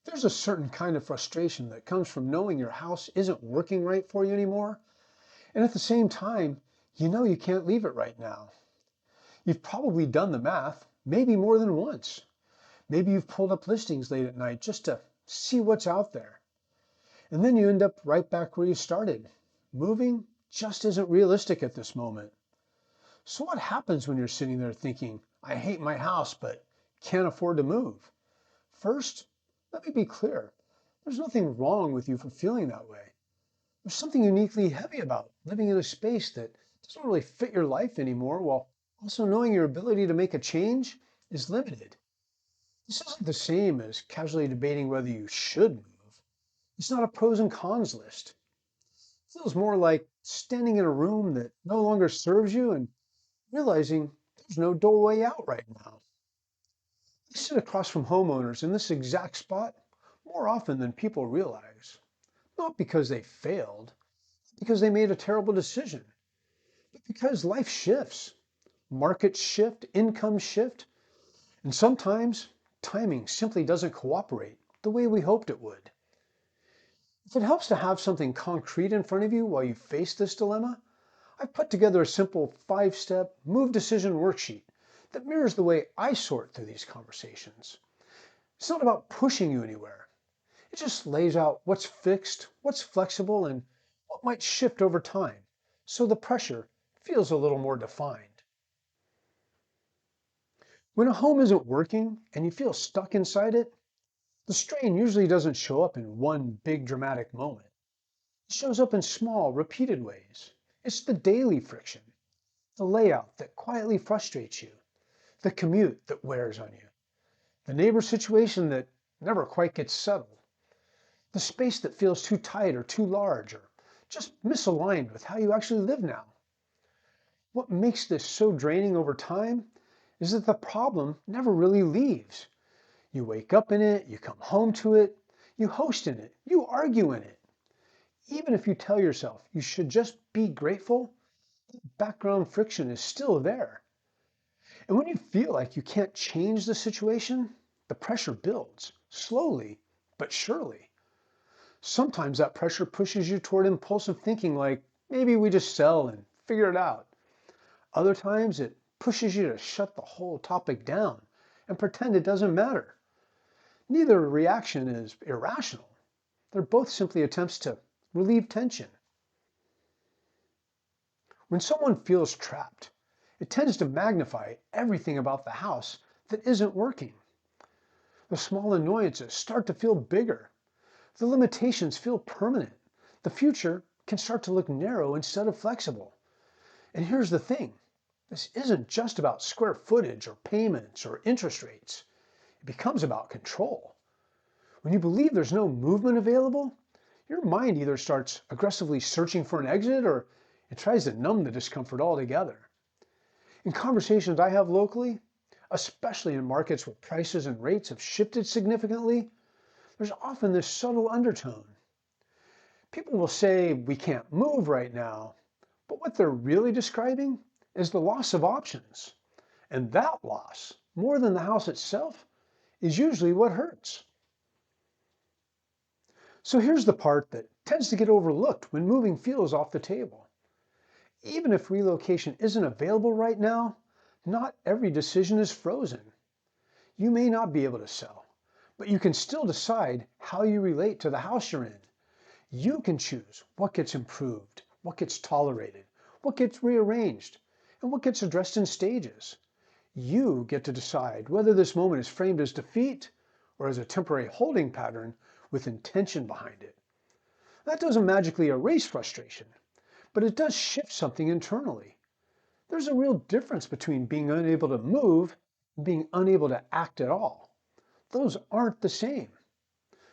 There's a certain kind of frustration that comes from knowing your house isn't working right for you anymore, and at the same time, you know you can't leave it right now. You've probably done the math, maybe more than once. Maybe you've pulled up listings late at night just to see what's out there. And then you end up right back where you started. Moving just isn't realistic at this moment. So what happens when you're sitting there thinking, I hate my house, but can't afford to move? First, let me be clear. There's nothing wrong with you for feeling that way. There's something uniquely heavy about living in a space that doesn't really fit your life anymore, while also knowing your ability to make a change is limited. This isn't the same as casually debating whether you should move. It's not a pros and cons list. It feels more like standing in a room that no longer serves you and realizing there's no doorway out right now. I sit across from homeowners in this exact spot more often than people realize. Not because they failed, because they made a terrible decision, but because life shifts. Markets shift, incomes shift, and sometimes timing simply doesn't cooperate the way we hoped it would. If it helps to have something concrete in front of you while you face this dilemma, I've put together a simple 5-step Move Decision Worksheet that mirrors the way I sort through these conversations. It's not about pushing you anywhere. It just lays out what's fixed, what's flexible, and what might shift over time, so the pressure feels a little more defined. When a home isn't working and you feel stuck inside it, the strain usually doesn't show up in one big dramatic moment. It shows up in small, repeated ways. It's the daily friction, the layout that quietly frustrates you, the commute that wears on you, the neighbor situation that never quite gets settled, the space that feels too tight or too large or just misaligned with how you actually live now. What makes this so draining over time is that the problem never really leaves. You wake up in it, you come home to it, you host in it, you argue in it. Even if you tell yourself you should just be grateful, background friction is still there. And when you feel like you can't change the situation, the pressure builds, slowly but surely. Sometimes that pressure pushes you toward impulsive thinking like, maybe we just sell and figure it out. Other times it pushes you to shut the whole topic down and pretend it doesn't matter. Neither reaction is irrational. They're both simply attempts to relieve tension. When someone feels trapped, it tends to magnify everything about the house that isn't working. The small annoyances start to feel bigger. The limitations feel permanent. The future can start to look narrow instead of flexible. And here's the thing. This isn't just about square footage or payments or interest rates. It becomes about control. When you believe there's no movement available, your mind either starts aggressively searching for an exit or it tries to numb the discomfort altogether. In conversations I have locally, especially in markets where prices and rates have shifted significantly, there's often this subtle undertone. People will say we can't move right now, but what they're really describing is the loss of options. And that loss, more than the house itself, is usually what hurts. So here's the part that tends to get overlooked when moving feels off the table. Even if relocation isn't available right now, not every decision is frozen. You may not be able to sell, but you can still decide how you relate to the house you're in. You can choose what gets improved, what gets tolerated, what gets rearranged, and what gets addressed in stages. You get to decide whether this moment is framed as defeat or as a temporary holding pattern with intention behind it. That doesn't magically erase frustration, but it does shift something internally. There's a real difference between being unable to move and being unable to act at all. Those aren't the same.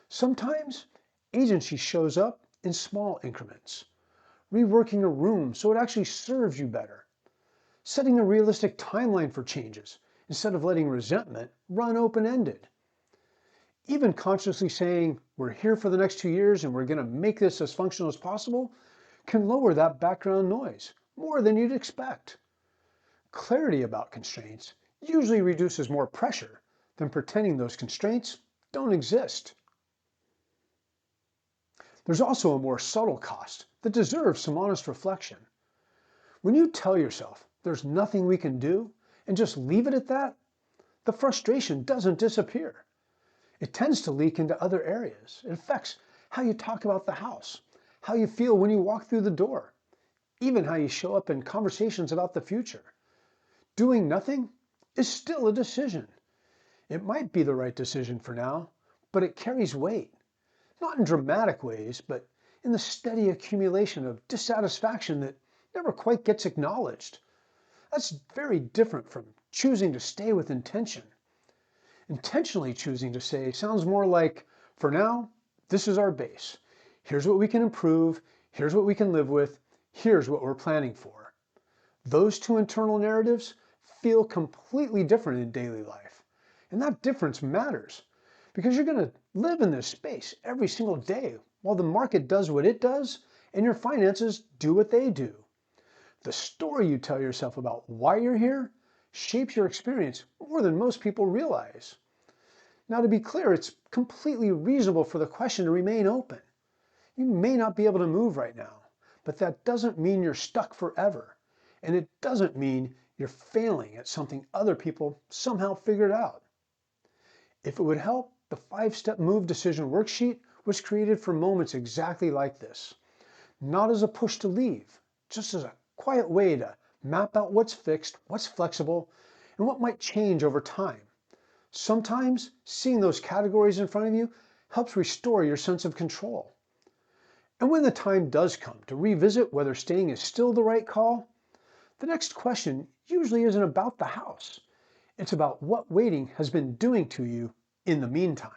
Sometimes agency shows up in small increments. Reworking a room so it actually serves you better. Setting a realistic timeline for changes instead of letting resentment run open-ended. Even consciously saying, we're here for the next 2 years and we're going to make this as functional as possible, can lower that background noise more than you'd expect. Clarity about constraints usually reduces more pressure than pretending those constraints don't exist. There's also a more subtle cost that deserves some honest reflection. When you tell yourself there's nothing we can do and just leave it at that, the frustration doesn't disappear. It tends to leak into other areas. It affects how you talk about the house, how you feel when you walk through the door, even how you show up in conversations about the future. Doing nothing is still a decision. It might be the right decision for now, but it carries weight. Not in dramatic ways, but in the steady accumulation of dissatisfaction that never quite gets acknowledged. That's very different from choosing to stay with intention. Intentionally choosing to say sounds more like, for now, this is our base. Here's what we can improve. Here's what we can live with. Here's what we're planning for. Those two internal narratives feel completely different in daily life. And that difference matters because you're going to live in this space every single day while the market does what it does and your finances do what they do. The story you tell yourself about why you're here shapes your experience more than most people realize. Now, to be clear, it's completely reasonable for the question to remain open. You may not be able to move right now, but that doesn't mean you're stuck forever. And it doesn't mean you're failing at something other people somehow figured out. If it would help, the 5-step Move Decision Worksheet was created for moments exactly like this. Not as a push to leave, just as a quiet way to map out what's fixed, what's flexible, and what might change over time. Sometimes seeing those categories in front of you helps restore your sense of control. And when the time does come to revisit whether staying is still the right call, the next question usually isn't about the house. It's about what waiting has been doing to you in the meantime.